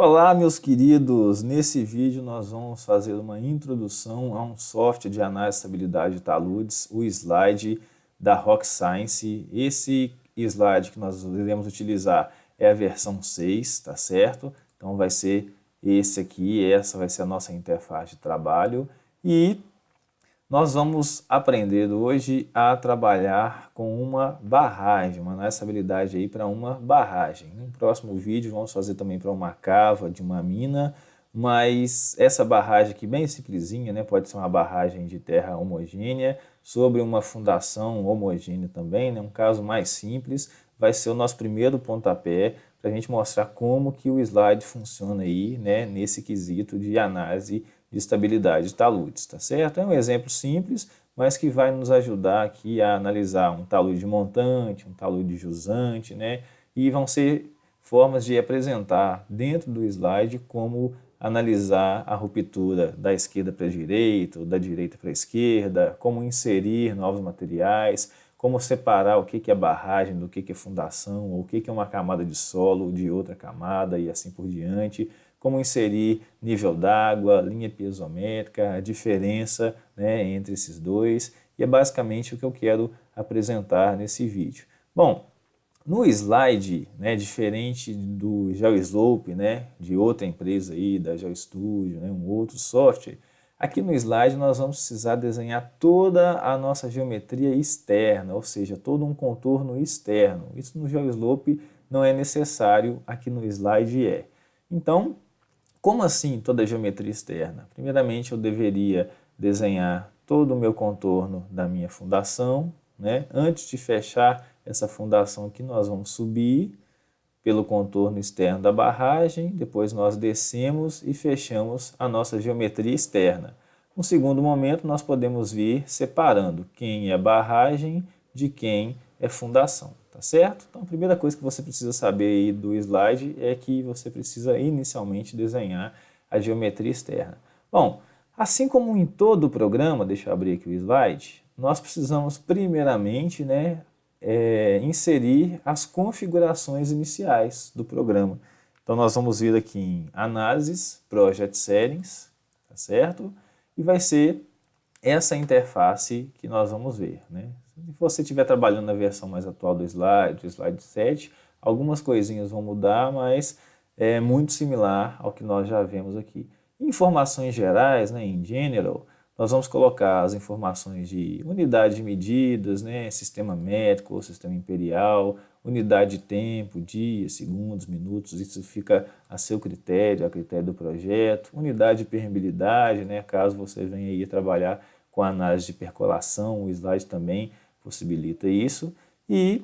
Olá, meus queridos! Nesse vídeo nós vamos fazer uma introdução a um software de análise de estabilidade de taludes, o slide da Rock Science. Esse slide que nós iremos utilizar é a versão 6, tá certo? Então vai ser esse aqui, essa vai ser a nossa interface de trabalho e nós vamos aprender hoje a trabalhar com uma barragem, uma análise de estabilidade aí para uma barragem. No próximo vídeo vamos fazer também para uma cava de uma mina, mas essa barragem aqui bem simplesinha, né? Pode ser uma barragem de terra homogênea sobre uma fundação homogênea também, né? Um caso mais simples, vai ser o nosso primeiro pontapé para a gente mostrar como que o slide funciona aí, né? Nesse quesito de análise de estabilidade de taludes, tá certo? É um exemplo simples, mas que vai nos ajudar aqui a analisar um talude montante, um talude jusante, né? E vão ser formas de apresentar dentro do slide como analisar a ruptura da esquerda para a direita, ou da direita para a esquerda, como inserir novos materiais, como separar o que é barragem do que é fundação, ou o que é uma camada de solo de outra camada e assim por diante, como inserir nível d'água, linha piezométrica, a diferença, né, entre esses dois, e é basicamente o que eu quero apresentar nesse vídeo. Bom, no slide, né, diferente do GeoSlope, né, de outra empresa aí, da GeoStudio, né, um outro software, aqui no slide nós vamos precisar desenhar toda a nossa geometria externa, ou seja, todo um contorno externo. Isso no GeoSlope não é necessário, aqui no slide é. Então, como assim toda a geometria externa? Primeiramente eu deveria desenhar todo o meu contorno da minha fundação, né? Antes de fechar essa fundação aqui nós vamos subir pelo contorno externo da barragem, depois nós descemos e fechamos a nossa geometria externa. No segundo momento nós podemos vir separando quem é barragem de quem é fundação, tá certo? Então a primeira coisa que você precisa saber aí do slide é que você precisa inicialmente desenhar a geometria externa. Bom, assim como em todo o programa, deixa eu abrir aqui o slide, nós precisamos primeiramente, né, inserir as configurações iniciais do programa. Então nós vamos vir aqui em Análises, Project Settings, tá certo? E vai ser essa interface que nós vamos ver, né? Se você estiver trabalhando na versão mais atual do slide 7, algumas coisinhas vão mudar, mas é muito similar ao que nós já vemos aqui. Informações gerais, né, em General, nós vamos colocar as informações de unidade de medidas, né, sistema métrico ou sistema imperial, unidade de tempo, dias, segundos, minutos, isso fica a seu critério, a critério do projeto. Unidade de permeabilidade, né, caso você venha aí trabalhar com análise de percolação, o slide também possibilita isso. E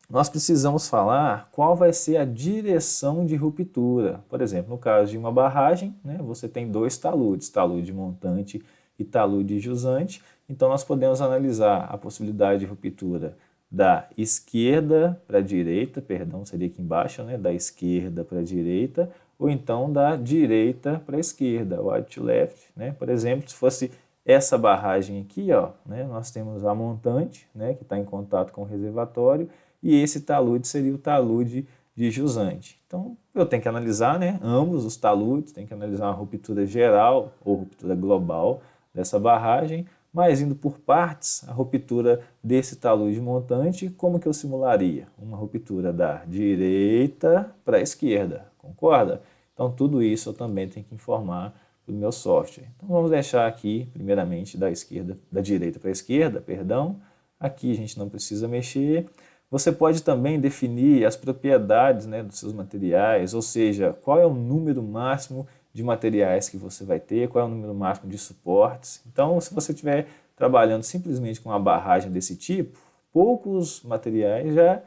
nós precisamos falar qual vai ser a direção de ruptura. Por exemplo, no caso de uma barragem, né, você tem dois taludes, talude montante e talude jusante. Então nós podemos analisar a possibilidade de ruptura da esquerda para a direita, perdão, seria aqui embaixo, né, da esquerda para a direita, ou então da direita para a esquerda, right to left, né? Por exemplo, se fosse essa barragem aqui, ó, né, nós temos a montante, né, que está em contato com o reservatório, e esse talude seria o talude de jusante. Então, eu tenho que analisar, né, ambos os taludes, tenho que analisar uma ruptura geral ou ruptura global dessa barragem, mas indo por partes, a ruptura desse talude montante, como que eu simularia? Uma ruptura da direita para a esquerda, concorda? Então, tudo isso eu também tenho que informar do meu software. Então vamos deixar aqui, primeiramente, da direita para a esquerda, perdão. Aqui a gente não precisa mexer. Você pode também definir as propriedades, né, dos seus materiais, ou seja, qual é o número máximo de materiais que você vai ter, qual é o número máximo de suportes. Então, se você estiver trabalhando simplesmente com uma barragem desse tipo, poucos materiais já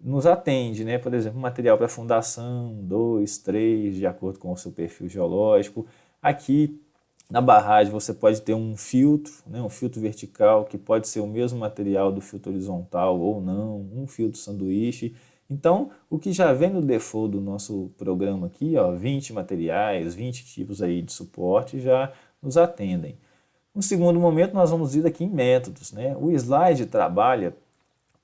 nos atende, né? Por exemplo, material para fundação, 2, 3, de acordo com o seu perfil geológico. Aqui na barragem você pode ter um filtro, né? Um filtro vertical, que pode ser o mesmo material do filtro horizontal ou não, um filtro sanduíche. Então, o que já vem no default do nosso programa aqui, ó, 20 materiais, 20 tipos aí de suporte já nos atendem. No segundo momento, nós vamos ir aqui em métodos, né? O slide trabalha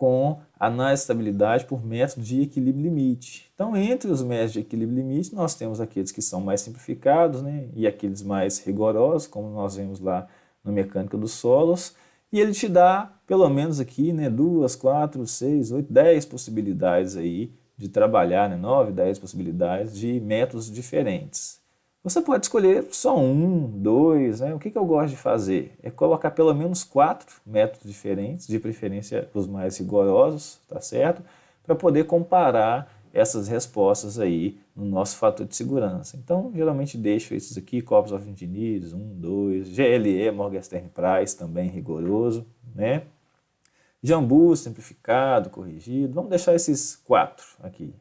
com análise de estabilidade por método de equilíbrio limite. Então, entre os métodos de equilíbrio limite, nós temos aqueles que são mais simplificados, né, e aqueles mais rigorosos, como nós vemos lá na mecânica dos solos, e ele te dá, pelo menos aqui, né, 2, 4, 6, 8, 10 possibilidades aí de trabalhar, né, 9, 10 possibilidades de métodos diferentes. Você pode escolher só um, dois, né? O que eu gosto de fazer? É colocar pelo menos 4 métodos diferentes, de preferência os mais rigorosos, tá certo? Para poder comparar essas respostas aí no nosso fator de segurança. Então, geralmente deixo esses aqui, Corpus of Engineers, 1, 2, GLE, Morgan Stanley Price, também rigoroso, né? Jambu, simplificado, corrigido. Vamos deixar esses 4 aqui.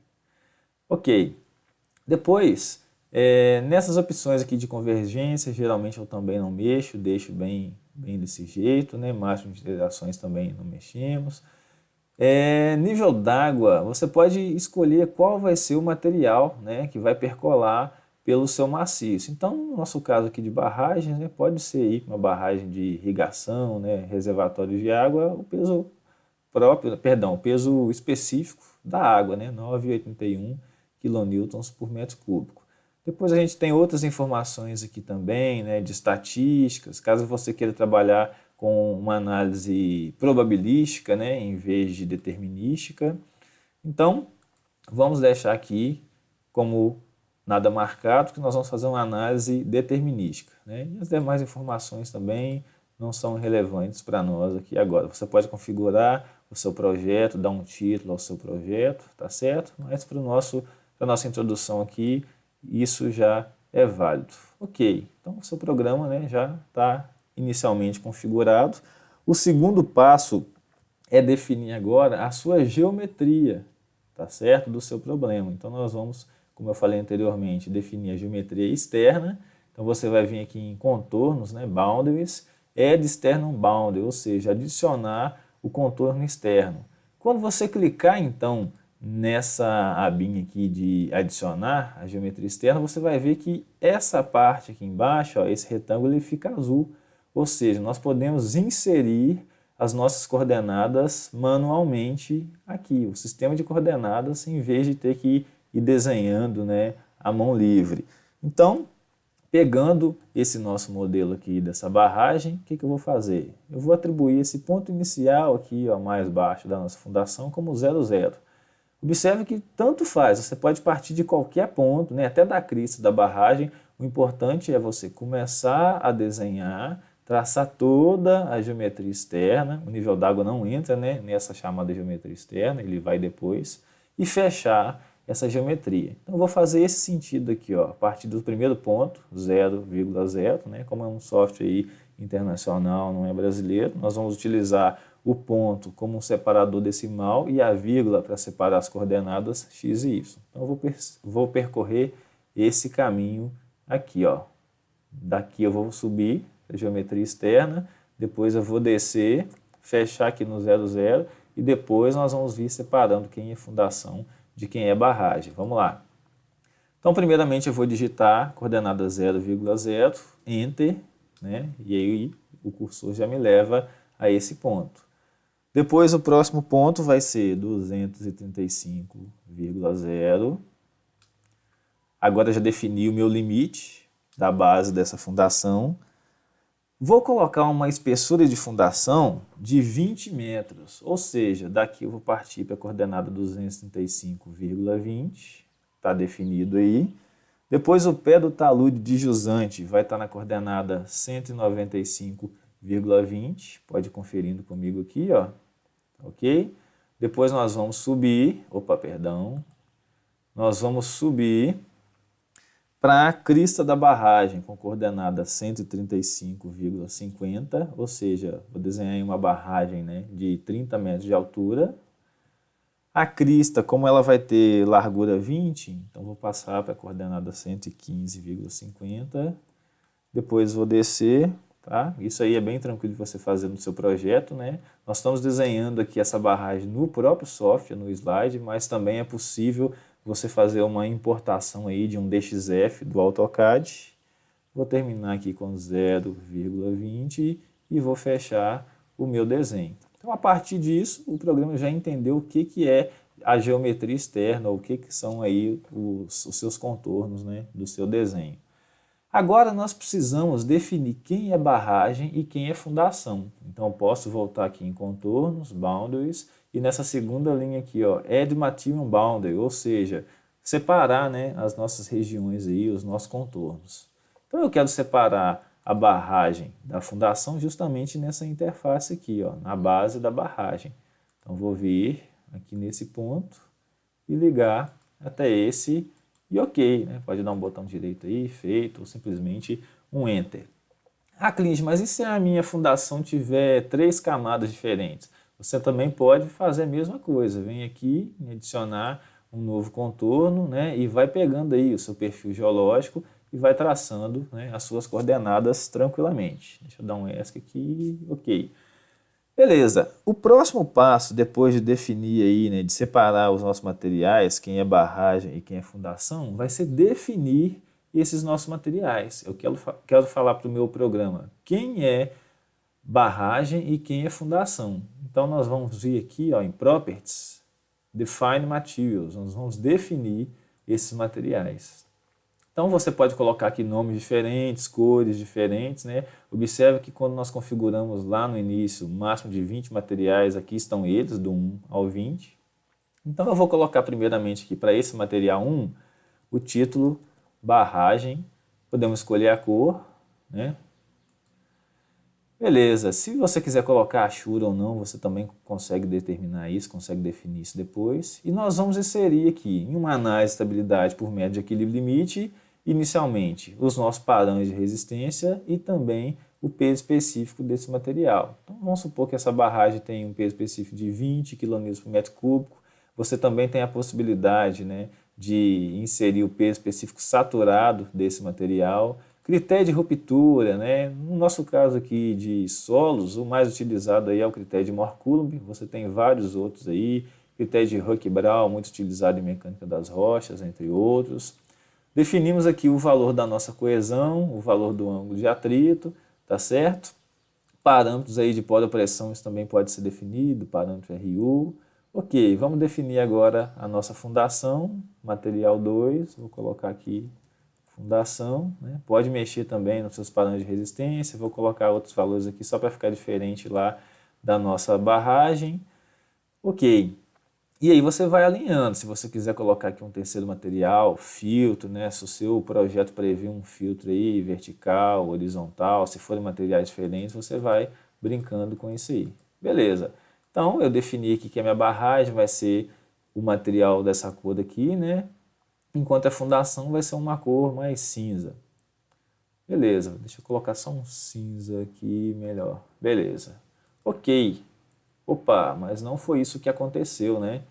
Ok. Depois, nessas opções aqui de convergência, geralmente eu também não mexo, deixo bem desse jeito, né? Máximo de iterações também não mexemos. Nível d'água, você pode escolher qual vai ser o material, né, que vai percolar pelo seu maciço. Então, no nosso caso aqui de barragens, né, pode ser aí uma barragem de irrigação, né, reservatório de água, o peso próprio, perdão, o peso específico da água, né, 9,81 kN por metro cúbico. Depois a gente tem outras informações aqui também, né, de estatísticas, caso você queira trabalhar com uma análise probabilística, né, em vez de determinística. Então, vamos deixar aqui como nada marcado, que nós vamos fazer uma análise determinística, né? E as demais informações também não são relevantes para nós aqui agora. Você pode configurar o seu projeto, dar um título ao seu projeto, tá certo? Mas para a nossa introdução aqui, isso já é válido. Ok, então o seu programa, né, já está inicialmente configurado. O segundo passo é definir agora a sua geometria, tá certo? Do seu problema. Então nós vamos, como eu falei anteriormente, definir a geometria externa. Então você vai vir aqui em contornos, né, boundaries, add external boundary, ou seja, adicionar o contorno externo. Quando você clicar então nessa abinha aqui de adicionar a geometria externa, você vai ver que essa parte aqui embaixo, ó, esse retângulo, ele fica azul. Ou seja, nós podemos inserir as nossas coordenadas manualmente aqui, o sistema de coordenadas, em vez de ter que ir desenhando, né, à mão livre. Então, pegando esse nosso modelo aqui dessa barragem, o que eu vou fazer? Eu vou atribuir esse ponto inicial aqui, ó, mais baixo da nossa fundação, como 0, 0. Observe que tanto faz, você pode partir de qualquer ponto, né, até da crista da barragem. O importante é você começar a desenhar, traçar toda a geometria externa. O nível d'água não entra, né, nessa chamada geometria externa, ele vai depois, e fechar essa geometria. Então eu vou fazer esse sentido aqui, ó, a partir do primeiro ponto, 0,0, né, como é um software aí internacional, não é brasileiro, nós vamos utilizar o ponto como um separador decimal e a vírgula para separar as coordenadas x e y. Então eu vou percorrer esse caminho aqui, ó. Daqui eu vou subir a geometria externa, depois eu vou descer, fechar aqui no 0, 0 e depois nós vamos vir separando quem é fundação de quem é barragem. Vamos lá. Então, primeiramente eu vou digitar coordenada 0,0, Enter, né? E aí o cursor já me leva a esse ponto. Depois o próximo ponto vai ser 235,0. Agora já defini o meu limite da base dessa fundação. Vou colocar uma espessura de fundação de 20 metros, ou seja, daqui eu vou partir para a coordenada 235,20, está definido aí. Depois o pé do talude de jusante vai estar na coordenada 195,20, pode ir conferindo comigo aqui, ó, ok? Depois nós vamos subir, nós vamos subir para a crista da barragem, com coordenada 135,50, ou seja, vou desenhar uma barragem, né, de 30 metros de altura. A crista, como ela vai ter largura 20, então vou passar para a coordenada 115,50. Depois vou descer, tá? Isso aí é bem tranquilo de você fazer no seu projeto, né? Nós estamos desenhando aqui essa barragem no próprio software, no slide, mas também é possível você fazer uma importação aí de um DXF do AutoCAD. Vou terminar aqui com 0,20 e vou fechar o meu desenho. Então, a partir disso, o programa já entendeu o que é a geometria externa, o que são aí os seus contornos, né, do seu desenho. Agora nós precisamos definir quem é barragem e quem é fundação. Então eu posso voltar aqui em contornos, boundaries, e nessa segunda linha aqui, ó, add material boundary, ou seja, separar, né, as nossas regiões aí, os nossos contornos. Então eu quero separar a barragem da fundação justamente nessa interface aqui, ó, na base da barragem. Então vou vir aqui nesse ponto e ligar até esse e ok, né? Pode dar um botão direito aí, feito, ou simplesmente um Enter. Ah, Clint, mas e se a minha fundação tiver 3 camadas diferentes? Você também pode fazer a mesma coisa. Vem aqui em adicionar um novo contorno, né? E vai pegando aí o seu perfil geológico e vai traçando, né, as suas coordenadas tranquilamente. Deixa eu dar um ESC aqui, ok. Beleza, o próximo passo, depois de definir aí, né, de separar os nossos materiais, quem é barragem e quem é fundação, vai ser definir esses nossos materiais. Eu quero falar para o meu programa quem é barragem e quem é fundação. Então nós vamos vir aqui, ó, em Properties, Define Materials, nós vamos definir esses materiais. Então você pode colocar aqui nomes diferentes, cores diferentes, né? Observe que quando nós configuramos lá no início, máximo de 20 materiais, aqui estão eles, do 1 ao 20. Então eu vou colocar primeiramente aqui para esse material 1, o título barragem, podemos escolher a cor, né? Beleza, se você quiser colocar Ashura ou não, você também consegue determinar isso, consegue definir isso depois. E nós vamos inserir aqui, em uma análise de estabilidade por média de equilíbrio limite, inicialmente os nossos parâmetros de resistência e também o peso específico desse material. Então vamos supor que essa barragem tem um peso específico de 20 kN por metro cúbico. Você também tem a possibilidade, né, de inserir o peso específico saturado desse material. Critério de ruptura, né? No nosso caso aqui de solos, o mais utilizado aí é o critério de Mohr-Coulomb, você tem vários outros aí, critério de Huck-Brown, muito utilizado em mecânica das rochas, entre outros. Definimos aqui o valor da nossa coesão, o valor do ângulo de atrito, tá certo? Parâmetros aí de pós-pressão, isso também pode ser definido, parâmetro RU. Ok, vamos definir agora a nossa fundação, material 2, vou colocar aqui fundação, né? Pode mexer também nos seus parâmetros de resistência, vou colocar outros valores aqui só para ficar diferente lá da nossa barragem. Ok, e aí você vai alinhando, se você quiser colocar aqui um terceiro material, filtro, né? Se o seu projeto prevê um filtro aí, vertical, horizontal, se forem materiais diferentes, você vai brincando com isso aí. Beleza, então eu defini aqui que a minha barragem vai ser o material dessa cor daqui, né? Enquanto a fundação vai ser uma cor mais cinza. Beleza, deixa eu colocar só um cinza aqui melhor. Beleza, ok. Opa, mas não foi isso que aconteceu, né?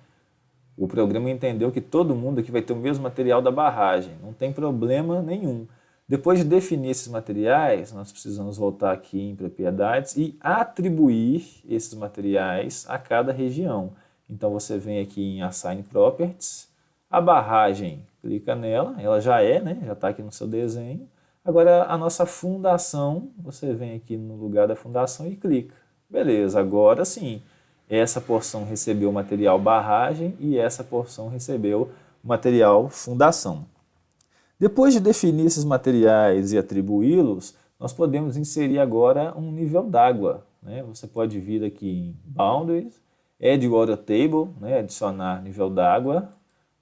O programa entendeu que todo mundo aqui vai ter o mesmo material da barragem, não tem problema nenhum. Depois de definir esses materiais, nós precisamos voltar aqui em propriedades e atribuir esses materiais a cada região. Então você vem aqui em Assign Properties, a barragem, clica nela, ela já é, né? Já está aqui no seu desenho. Agora a nossa fundação, você vem aqui no lugar da fundação e clica. Beleza, agora sim, essa porção recebeu o material barragem e essa porção recebeu o material fundação. Depois de definir esses materiais e atribuí-los, nós podemos inserir agora um nível d'água, né? Você pode vir aqui em Boundaries, Add Water Table, né? Adicionar nível d'água.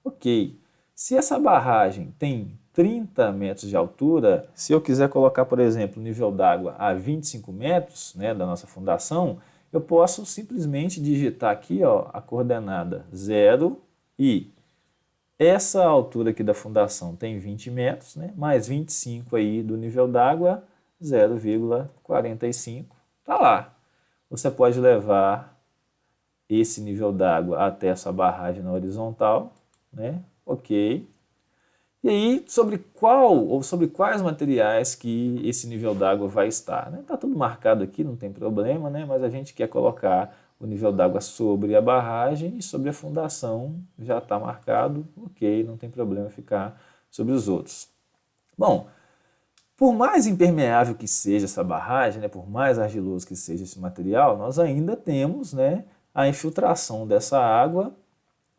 Ok, se essa barragem tem 30 metros de altura, se eu quiser colocar, por exemplo, o nível d'água a 25 metros, né, da nossa fundação, eu posso simplesmente digitar aqui, ó, a coordenada 0 e essa altura aqui da fundação tem 20 metros, né, mais 25 aí do nível d'água, 0,45, tá lá. Você pode levar esse nível d'água até essa barragem na horizontal, né? Ok. E aí, sobre qual ou sobre quais materiais que esse nível d'água vai estar, né? Tá tudo marcado aqui, não tem problema, né? Mas a gente quer colocar o nível d'água sobre a barragem e sobre a fundação já está marcado, ok, não tem problema ficar sobre os outros. Bom, Por mais impermeável que seja essa barragem, né, por mais argiloso que seja esse material, nós ainda temos, né, a infiltração dessa água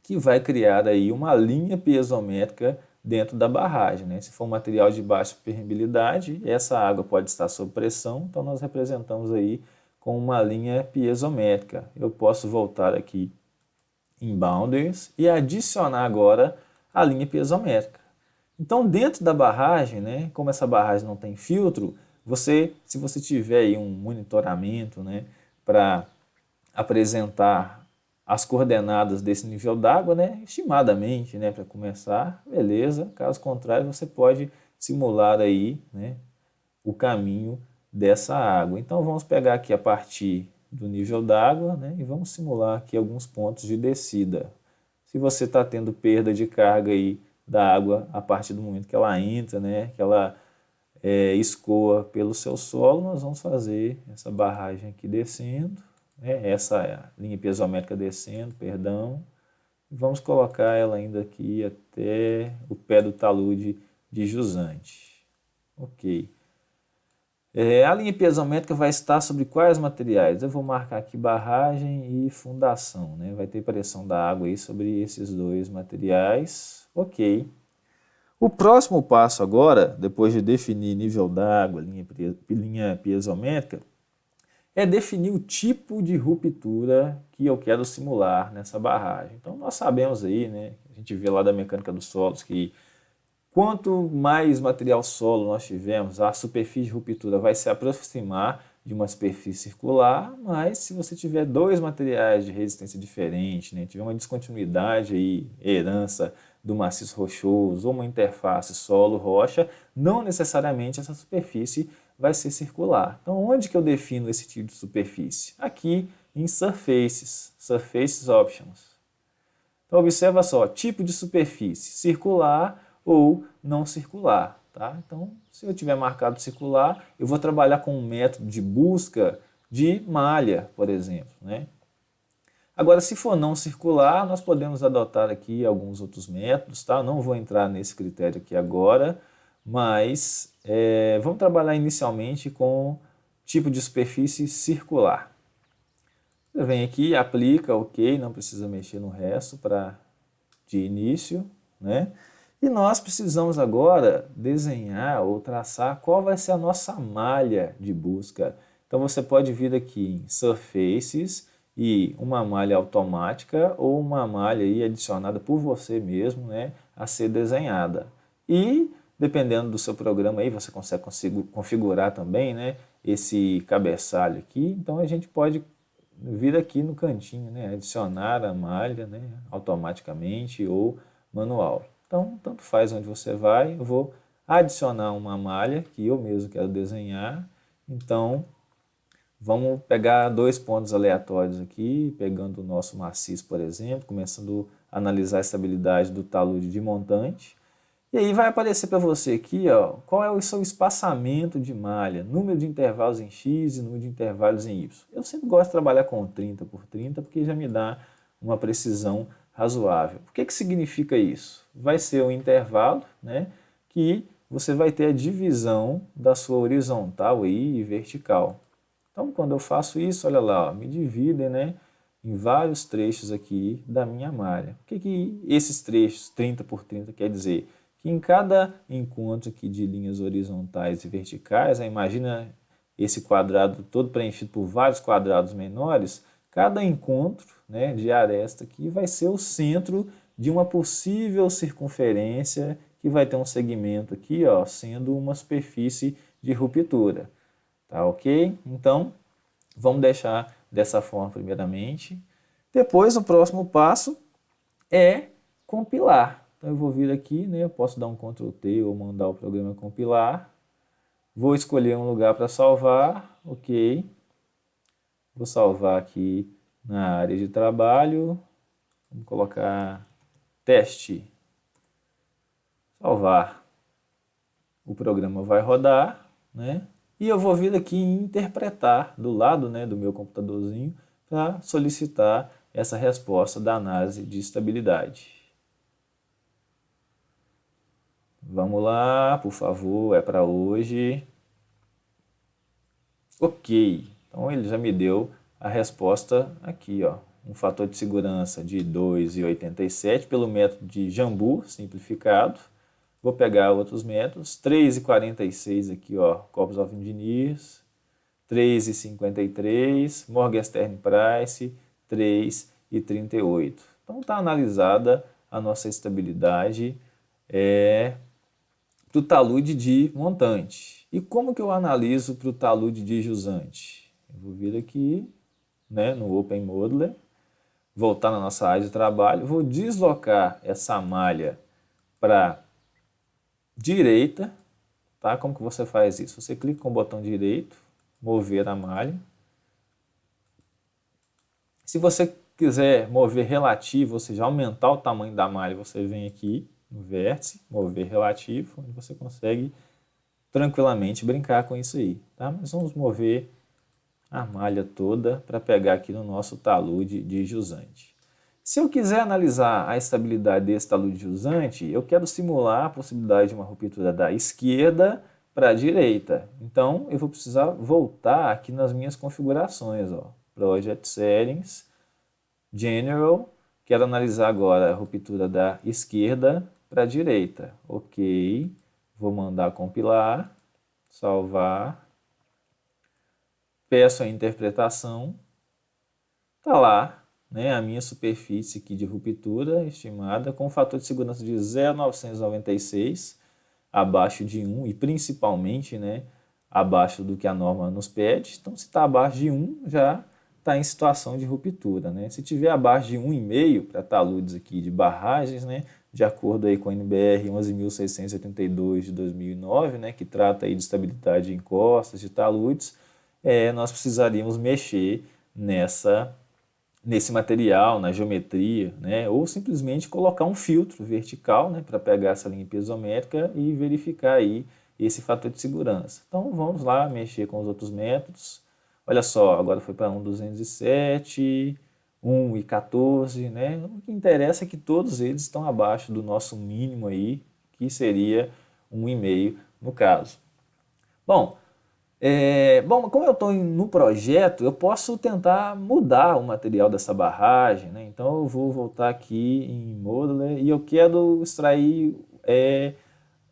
que vai criar aí uma linha piezométrica dentro da barragem, né? Se for um material de baixa permeabilidade, essa água pode estar sob pressão, então nós representamos aí com uma linha piezométrica. Eu posso voltar aqui em Boundaries e adicionar agora a linha piezométrica. Então, dentro da barragem, né, como essa barragem não tem filtro, se você tiver aí um monitoramento, né, para apresentar as coordenadas desse nível d'água, né, estimadamente, né, para começar, beleza. Caso contrário, você pode simular aí, né, o caminho dessa água. Então, vamos pegar aqui a partir do nível d'água, né, e vamos simular aqui alguns pontos de descida. Se você está tendo perda de carga aí da água a partir do momento que ela entra, né, que ela escoa pelo seu solo, nós vamos fazer essa barragem aqui descendo, né, essa linha piezométrica descendo, perdão, e vamos colocar ela ainda aqui até o pé do talude de jusante. Ok. A linha piezométrica vai estar sobre quais materiais? Eu vou marcar aqui barragem e fundação, né? Vai ter pressão da água aí sobre esses dois materiais. Ok. O próximo passo agora, depois de definir nível d'água, linha piezométrica, é definir o tipo de ruptura que eu quero simular nessa barragem. Então nós sabemos aí, né? A gente vê lá da mecânica dos solos que quanto mais material solo nós tivermos, a superfície de ruptura vai se aproximar de uma superfície circular, mas se você tiver dois materiais de resistência diferente, né, tiver uma descontinuidade aí, herança do maciço rochoso ou uma interface solo-rocha, não necessariamente essa superfície vai ser circular. Então, onde que eu defino esse tipo de superfície? Aqui em Surfaces, Surfaces Options. Então, observa só, tipo de superfície, circular ou não circular. Tá? Então, se eu tiver marcado circular, eu vou trabalhar com um método de busca de malha, por exemplo. Né? Agora, se for não circular, nós podemos adotar aqui alguns outros métodos. Tá? Não vou entrar nesse critério aqui agora, mas vamos trabalhar inicialmente com tipo de superfície circular. Você vem aqui, aplica, ok, não precisa mexer no resto de início, né? E nós precisamos agora desenhar ou traçar qual vai ser a nossa malha de busca. Então você pode vir aqui em Surfaces e uma malha automática ou uma malha aí adicionada por você mesmo, né, a ser desenhada. E dependendo do seu programa aí, você consegue configurar também, né, esse cabeçalho aqui. Então a gente pode vir aqui no cantinho, né, adicionar a malha, né, automaticamente ou manual. Então, tanto faz onde você vai, eu vou adicionar uma malha que eu mesmo quero desenhar. Então, vamos pegar dois pontos aleatórios aqui, pegando o nosso maciço, por exemplo, começando a analisar a estabilidade do talude de montante. E aí vai aparecer para você aqui, ó, qual é o seu espaçamento de malha, número de intervalos em X e número de intervalos em Y. Eu sempre gosto de trabalhar com 30 por 30 porque já me dá uma precisão razoável. O que significa isso? Vai ser um intervalo, né, que você vai ter a divisão da sua horizontal e vertical. Então, quando eu faço isso, olha lá, ó, me dividem, né, em vários trechos aqui da minha malha. O que esses trechos, 30 por 30, quer dizer? Que em cada encontro aqui de linhas horizontais e verticais, imagina esse quadrado todo preenchido por vários quadrados menores, cada encontro, né, de aresta aqui vai ser o centro de uma possível circunferência que vai ter um segmento aqui, ó, sendo uma superfície de ruptura. Tá ok? Então, vamos deixar dessa forma primeiramente. Depois, o próximo passo é compilar. Então, eu vou vir aqui, né, eu posso dar um Ctrl T ou mandar o programa compilar. Vou escolher um lugar para salvar, ok. Vou salvar aqui na área de trabalho. Vamos colocar teste. Salvar. O programa vai rodar, né? E eu vou vir aqui em interpretar do lado, né, do meu computadorzinho para solicitar essa resposta da análise de estabilidade. Vamos lá, por favor, é para hoje. Ok, então ele já me deu a resposta aqui, ó. Um fator de segurança de 2,87 pelo método de Jambu, simplificado. Vou pegar outros métodos, 3,46 aqui, ó, Corpus of Engineers, 3,53, Morgan Stanley Price, 3,38. Então está analisada a nossa estabilidade para o talude de montante. E como que eu analiso para o talude de jusante? Eu vou vir aqui, né, no Open Modeler, voltar na nossa área de trabalho, vou deslocar essa malha para direita, tá? Como que você faz isso? Você clica com o botão direito, mover a malha. Se você quiser mover relativo, ou seja, aumentar o tamanho da malha, você vem aqui no vértice, mover relativo, onde você consegue tranquilamente brincar com isso aí, tá? Mas vamos mover a malha toda para pegar aqui no nosso talude de jusante. Se eu quiser analisar a estabilidade desse talude de jusante, eu quero simular a possibilidade de uma ruptura da esquerda para a direita. Então, eu vou precisar voltar aqui nas minhas configurações, ó. Project Settings, General, quero analisar agora a ruptura da esquerda para a direita. Ok, vou mandar compilar, salvar, peço a interpretação, está lá, né, a minha superfície aqui de ruptura estimada com um fator de segurança de 0,996, abaixo de 1 e principalmente, né, abaixo do que a norma nos pede. Então, se está abaixo de 1, já está em situação de ruptura, né? Se tiver abaixo de 1,5 para taludes aqui de barragens, né, de acordo aí com a NBR 11.682 de 2009, né, que trata aí de estabilidade de encostas, de taludes, nós precisaríamos mexer nesse material, na geometria, né, ou simplesmente colocar um filtro vertical, né, para pegar essa linha piezométrica e verificar aí esse fator de segurança. Então vamos lá mexer com os outros métodos. Olha só, agora foi para 1,207, 1,14, né? O que interessa é que todos eles estão abaixo do nosso mínimo aí, que seria 1,5 no caso. Bom, como eu estou no projeto, eu posso tentar mudar o material dessa barragem, né? Então eu vou voltar aqui em Modeler e eu quero extrair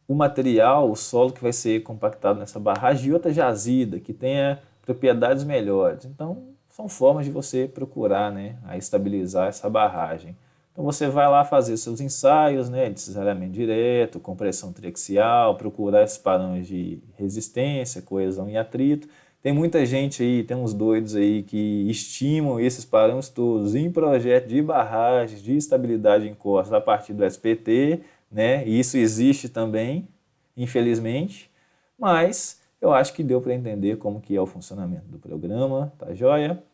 o material, o solo que vai ser compactado nessa barragem de outra jazida, que tenha propriedades melhores. Então, são formas de você procurar, né, a estabilizar essa barragem. Então, você vai lá fazer seus ensaios, né, de cisalhamento direto, compressão triaxial, procurar esses padrões de resistência, coesão e atrito. Tem muita gente aí, tem uns doidos aí que estimam esses padrões todos em projeto de barragens, de estabilidade em encostas a partir do SPT, né, e isso existe também, infelizmente, mas eu acho que deu para entender como que é o funcionamento do programa, tá joia?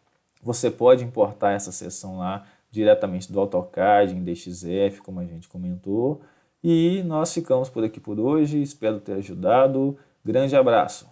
Você pode importar essa seção lá diretamente do AutoCAD em DXF, como a gente comentou. E nós ficamos por aqui por hoje, espero ter ajudado. Grande abraço!